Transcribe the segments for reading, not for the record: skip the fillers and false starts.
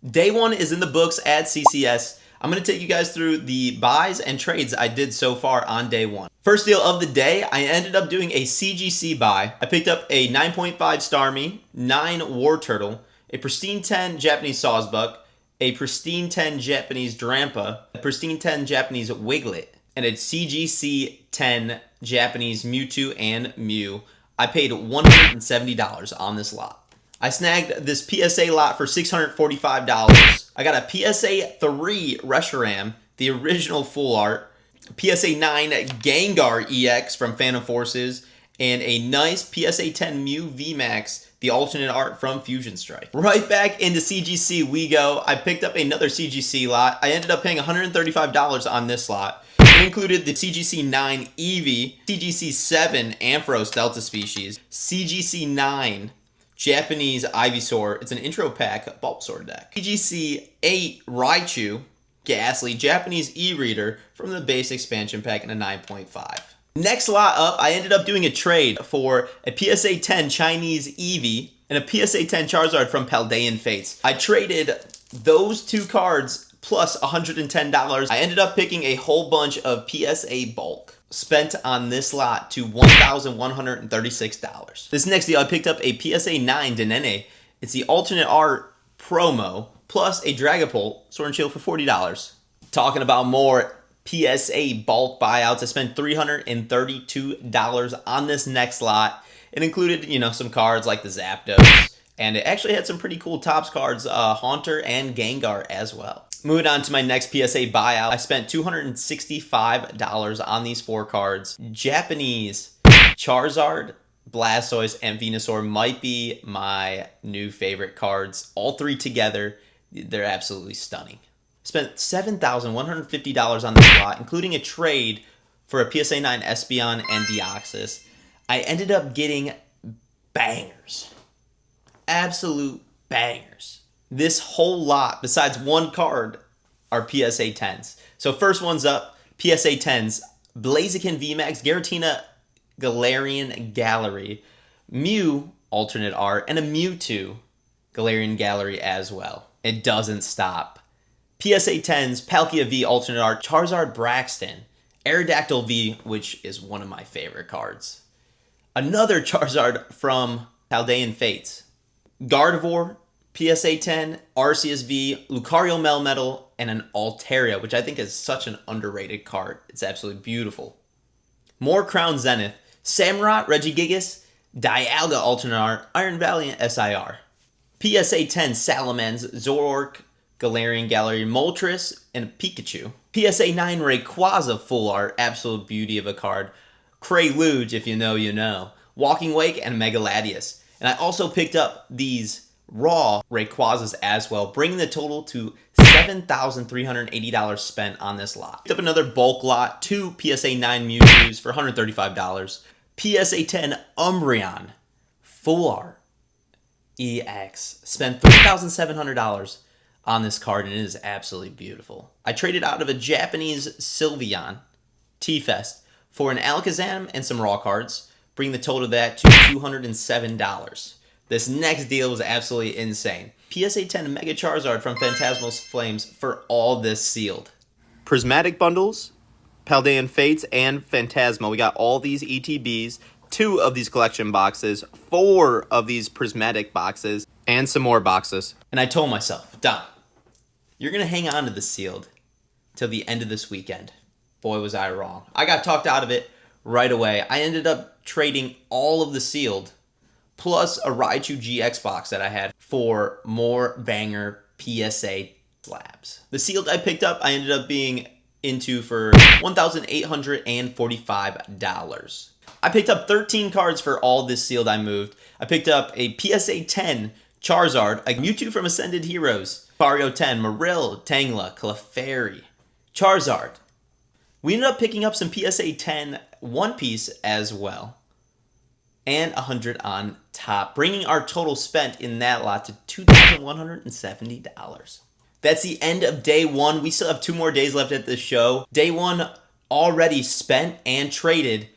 Day one is in the books at CCS. I'm going to take you guys through the buys and trades I did so far on day one. First deal of the day, I ended up doing a CGC buy. I picked up a 9.5 Starmie, 9 War Turtle, a pristine 10 Japanese Sawsbuck, a pristine 10 Japanese Drampa, a pristine 10 Japanese Wiglet, and a CGC 10 Japanese Mewtwo and Mew. I paid $170 on this lot. I snagged this PSA lot for $645. I got a PSA 3 Reshiram, the original full art, PSA 9 Gengar EX from Phantom Forces, and a nice PSA 10 Mew VMAX, the alternate art from Fusion Strike. Right back into CGC we go. I picked up another CGC lot. I ended up paying $135 on this lot. It included the CGC 9 Eevee, CGC 7 Ampharos Delta Species, CGC 9 Japanese Ivysaur. It's an intro pack Bulbasaur deck. CGC 8 Raichu, Ghastly, Japanese E-Reader from the base expansion pack in a 9.5. Next lot up, I ended up doing a trade for a PSA 10 Chinese Eevee and a PSA 10 Charizard from Paldean Fates. I traded those two cards plus $110. I ended up picking a whole bunch of PSA bulk. Spent on this lot to $1,136. This next deal, I picked up a PSA 9 Denene. It's the alternate art promo plus a Dragapult Sword and Shield for $40. Talking about more PSA bulk buyouts, I spent $332 on this next lot. It included, some cards like the Zapdos, and it actually had some pretty cool Topps cards, Haunter and Gengar as well. Moving on to my next PSA buyout, I spent $265 on these 4 cards. Japanese Charizard, Blastoise, and Venusaur might be my new favorite cards. All 3 together, they're absolutely stunning. Spent $7,150 on this lot, including a trade for a PSA 9 Espeon and Deoxys. I ended up getting bangers. Absolute bangers. This whole lot, besides one card, are PSA 10s. So first one's up, PSA 10s, Blaziken VMAX, Giratina Galarian Gallery, Mew alternate art, and a Mewtwo Galarian Gallery as well. It doesn't stop. PSA 10s, Palkia V alternate art, Charizard Braxton, Aerodactyl V, which is one of my favorite cards. Another Charizard from Paldean Fates, Gardevoir, PSA 10, Arceus V, Lucario Melmetal, and an Altaria, which I think is such an underrated card. It's absolutely beautiful. More Crown Zenith, Samurott, Regigigas, Dialga alternate art, Iron Valiant SIR. PSA 10 Salamence, Zoroark, Galarian Gallery, Moltres, and Pikachu. PSA 9 Rayquaza full art, absolute beauty of a card. Craluge, if you know, you know. Walking Wake, and Megaladius. And I also picked up these raw Rayquazas as well, bringing the total to $7,380 spent on this lot. Picked up another bulk lot, 2 PSA 9 Mewtwo's for $135. PSA 10 Umbreon, full art, EX. Spent $3,700 on this card, and it is absolutely beautiful. I traded out of a Japanese Sylveon, T-Fest, for an Alakazam and some raw cards, bringing the total of that to $207. This next deal was absolutely insane. PSA 10 Mega Charizard from Phantasmal Flames for all this sealed. Prismatic bundles, Paldean Fates, and Phantasma. We got all these ETBs, 2 of these collection boxes, 4 of these prismatic boxes, and some more boxes. And I told myself, Dom, you're going to hang on to the sealed till the end of this weekend. Boy, was I wrong. I got talked out of it right away. I ended up trading all of the sealed plus a Raichu GX box that I had for more banger PSA slabs. The sealed I picked up, I ended up being into for $1,845. I picked up 13 cards for all this sealed I moved. I picked up a PSA 10 Charizard, a Mewtwo from Ascended Heroes, Mario 10, Marill, Tangela, Clefairy, Charizard. We ended up picking up some PSA 10 One Piece as well, and 100 on top, bringing our total spent in that lot to $2,170. That's the end of day one. We still have 2 more days left at this show. Day one already spent and traded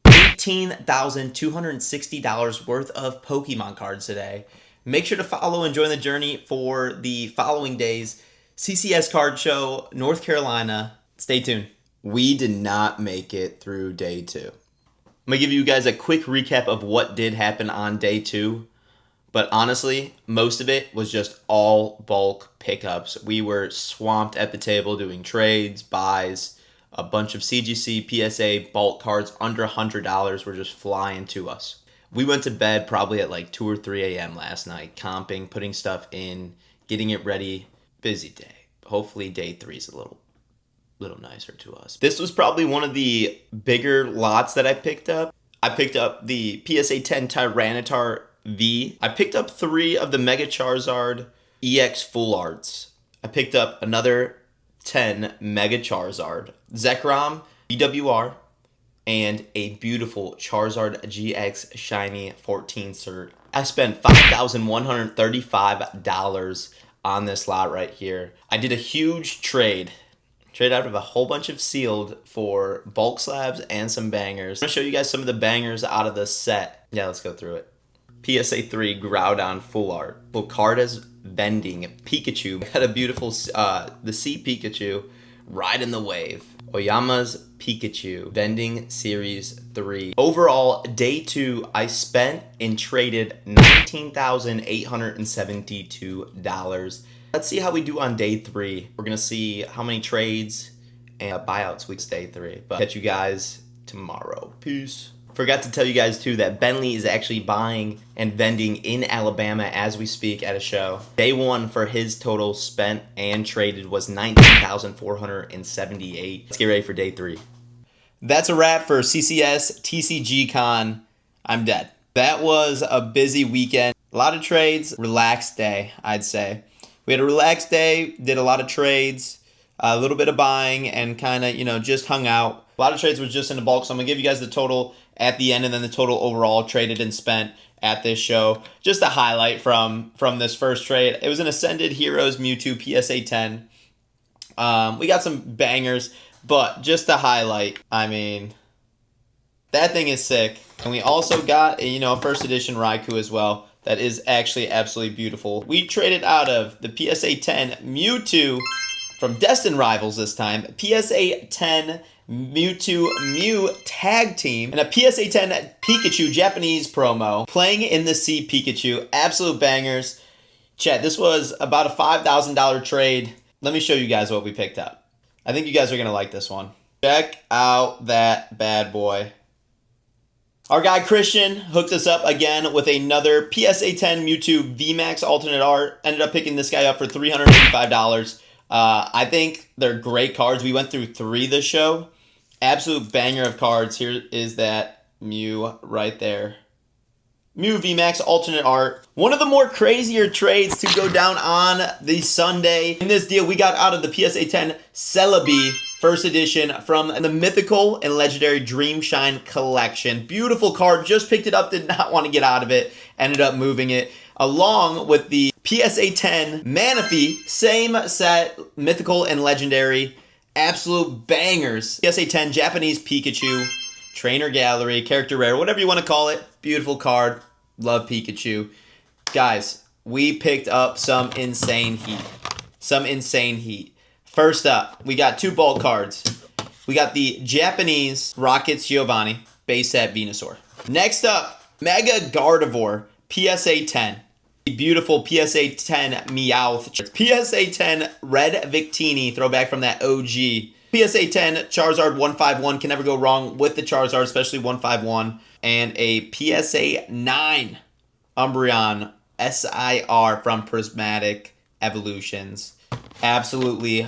$18,260 worth of Pokemon cards today. Make sure to follow and join the journey for the following days. CCS Card Show, North Carolina. Stay tuned. We did not make it through day 2. I'm going to give you guys a quick recap of what did happen on day 2. But honestly, most of it was just all bulk pickups. We were swamped at the table doing trades, buys, a bunch of CGC, PSA, bulk cards under $100 were just flying to us. We went to bed probably at like 2 or 3 a.m. last night, comping, putting stuff in, getting it ready. Busy day. Hopefully day 3 is a little nicer to us. This was probably one of the bigger lots that I picked up. I picked up the PSA 10 Tyranitar V. I picked up 3 of the Mega Charizard EX Full Arts. I picked up another 10 Mega Charizard, Zekrom, BWR, and a beautiful Charizard GX Shiny 14 cert. I spent $5,135 on this lot right here. I did a huge trade out of a whole bunch of sealed for bulk slabs and some bangers. I'm going to show you guys some of the bangers out of the set. Yeah, let's go through it. PSA 3 Groudon Full Art. Well, card is Vending Pikachu. Got a beautiful the Sea Pikachu riding the wave. Oyama's Pikachu Vending Series 3. Overall, day 2, I spent and traded $19,872. Let's see how we do on day 3. We're going to see how many trades and buyouts we day 3. But catch you guys tomorrow. Peace. Forgot to tell you guys too that Bentley is actually buying and vending in Alabama as we speak at a show. Day 1 for his total spent and traded was $19,478. Let's get ready for day 3. That's a wrap for CCS TCG Con. I'm dead. That was a busy weekend. A lot of trades, relaxed day, I'd say. We had a relaxed day, did a lot of trades, a little bit of buying, and kind of, just hung out. A lot of trades was just in the bulk, so I'm going to give you guys the total at the end and then the total overall traded and spent at this show. Just a highlight from this first trade. It was an Ascended Heroes Mewtwo PSA 10. We got some bangers, but just to highlight, I mean, that thing is sick. And we also got a first edition Raikou as well. That is actually absolutely beautiful. We traded out of the PSA 10 Mewtwo from Destined Rivals this time. PSA 10 Mewtwo Mew Tag Team. And a PSA 10 Pikachu Japanese promo. Playing in the Sea Pikachu. Absolute bangers. Chat, this was about a $5,000 trade. Let me show you guys what we picked up. I think you guys are going to like this one. Check out that bad boy. Our guy Christian hooked us up again with another PSA 10 Mewtwo VMAX alternate art. Ended up picking this guy up for $385. I think they're great cards. We went through 3 this show. Absolute banger of cards. Here is that Mew right there. Mew VMAX alternate art. One of the more crazier trades to go down on the Sunday. In this deal, we got out of the PSA 10 Celebi first edition from the Mythical and Legendary Dream Shine collection. Beautiful card. Just picked it up. Did not want to get out of it. Ended up moving it. Along with the PSA 10 Manaphy. Same set. Mythical and Legendary. Absolute bangers. PSA 10 Japanese Pikachu. Trainer Gallery. Character Rare. Whatever you want to call it. Beautiful card. Love Pikachu. Guys, we picked up some insane heat. First up, we got 2 bulk cards. We got the Japanese Rockets Giovanni, base set Venusaur. Next up, Mega Gardevoir, PSA 10. Beautiful PSA 10 Meowth. PSA 10 Red Victini, throwback from that OG. PSA 10 Charizard 151, can never go wrong with the Charizard, especially 151. And a PSA 9 Umbreon SIR from Prismatic Evolutions. Absolutely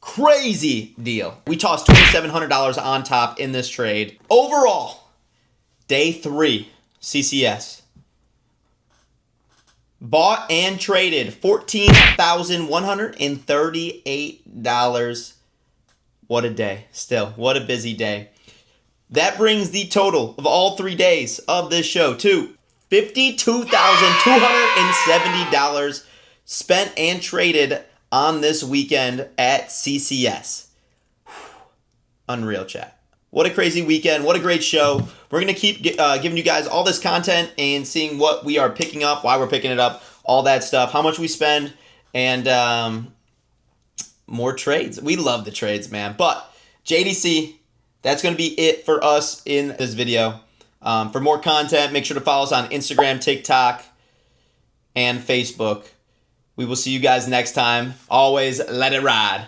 crazy deal. We tossed $2,700 on top in this trade. Overall, day 3, CCS. Bought and traded $14,138. What a day. Still, what a busy day. That brings the total of all 3 days of this show to $52,270 spent and traded on this weekend at CCS. Unreal, chat. What a crazy weekend. What a great show. We're going to keep giving you guys all this content and seeing what we are picking up, why we're picking it up, all that stuff, how much we spend, and more trades. We love the trades, man. But JDC, that's going to be it for us in this video. For more content, make sure to follow us on Instagram, TikTok, and Facebook. We will see you guys next time. Always let it ride.